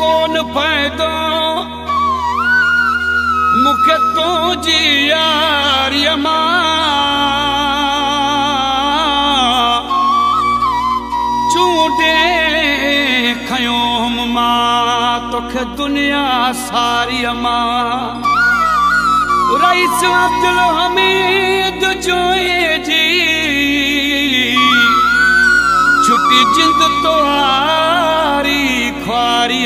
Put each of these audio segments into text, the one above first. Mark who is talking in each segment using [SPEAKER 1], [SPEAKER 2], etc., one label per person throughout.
[SPEAKER 1] कोन पैदो मुखे तो जी यारिया चूडे खयोम मां तोखे दुनिया सारी रईस अब्दुल हमीद जोए जी छुट्टी जिंद तोहारी ख्वारी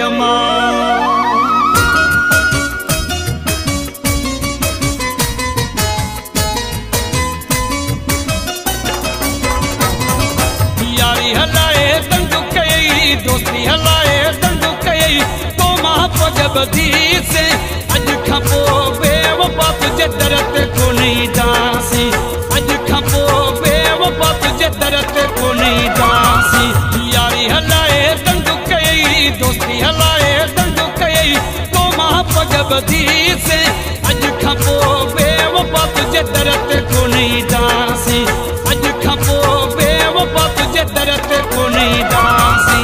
[SPEAKER 1] यारी हलाए दंग कई दोस्ती हलाए दंग कई तो मां पजब दी से अज खपो बेवफा तुझे दरत को नहीं दासी अज खपो बेवफा तुझे दरत को नहीं दासी यारी हलाए दंग कई दोस्ती हलाए दंग कई तो मां पजब दी से अज खपो बेवफा तुझे दरत को नहीं दासी अज खपो बेवफा तुझे दरत को नहीं दासी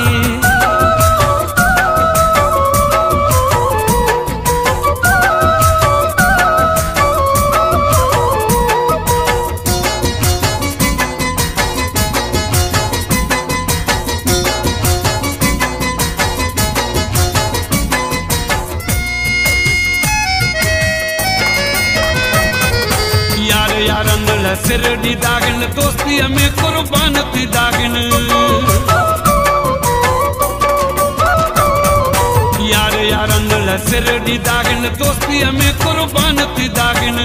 [SPEAKER 1] सिर दी दागन दोस्ती में कुर्बान थी दागन यार यारन सिर दी दागन दोस्ती में कुर्बान थी दागन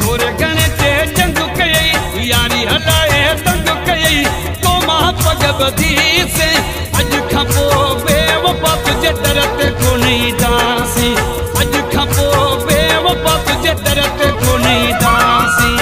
[SPEAKER 1] थोड़े घणे ते जंग कई यारी हलाए दंग कई तो मां पजब दी से अज खपो बेवफा तुझे दरत को नहीं दासी अज खपो बेवफा तुझे दरत को नहीं दासी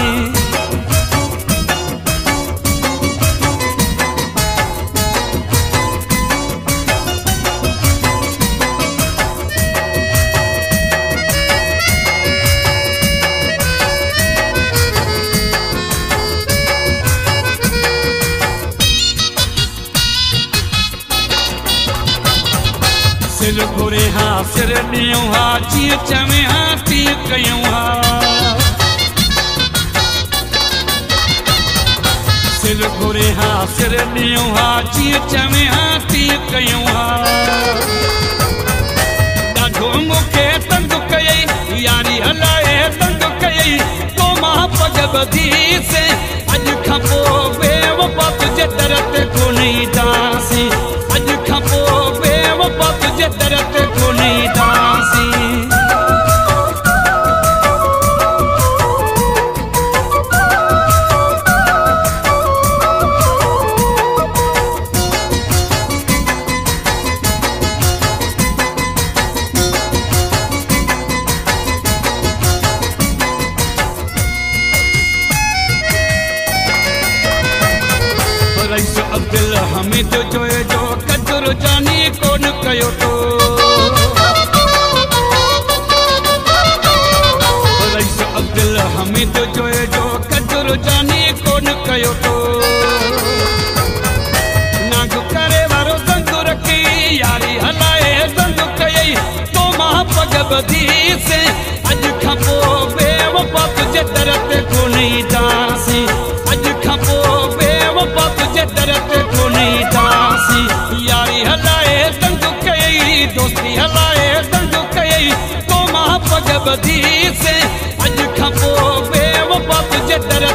[SPEAKER 1] सिर घुरे हाँ सिर ॾियूं हा जीअं चवे हाँ तीअं कयूं हा सिर घुरे हाँ सिर ॾियूं हा जीअं चवे हाँ तीअं कयूं हा ॾाढो मूंखे तंग कयई यारी हलाए तंग कयई तो मां पजब दी से अज खपो बेवफा तुझे दरत को नहीं दासी अज खपो बेवफा तुझे दरत को नहीं दासी रईस अब्दुल हमीद जोए जो कदर जानी कोन कयो तो रईस अब्दुल हमीद जोए जो कदर जानी कोन कयो तो नाग करे वारो दंग रखी यारी हलाए दंग कयई तो मां पजब दी से अज खपो बेवफा तुझे दरत को नहीं दासी अज खपो बेवफा तुझे दरत को नहीं दासी यारी हलाए दंग कयई दोस्ती हलाए दंग कयई तो मां पजब दी से अज खपो बेवफा तुझे दरत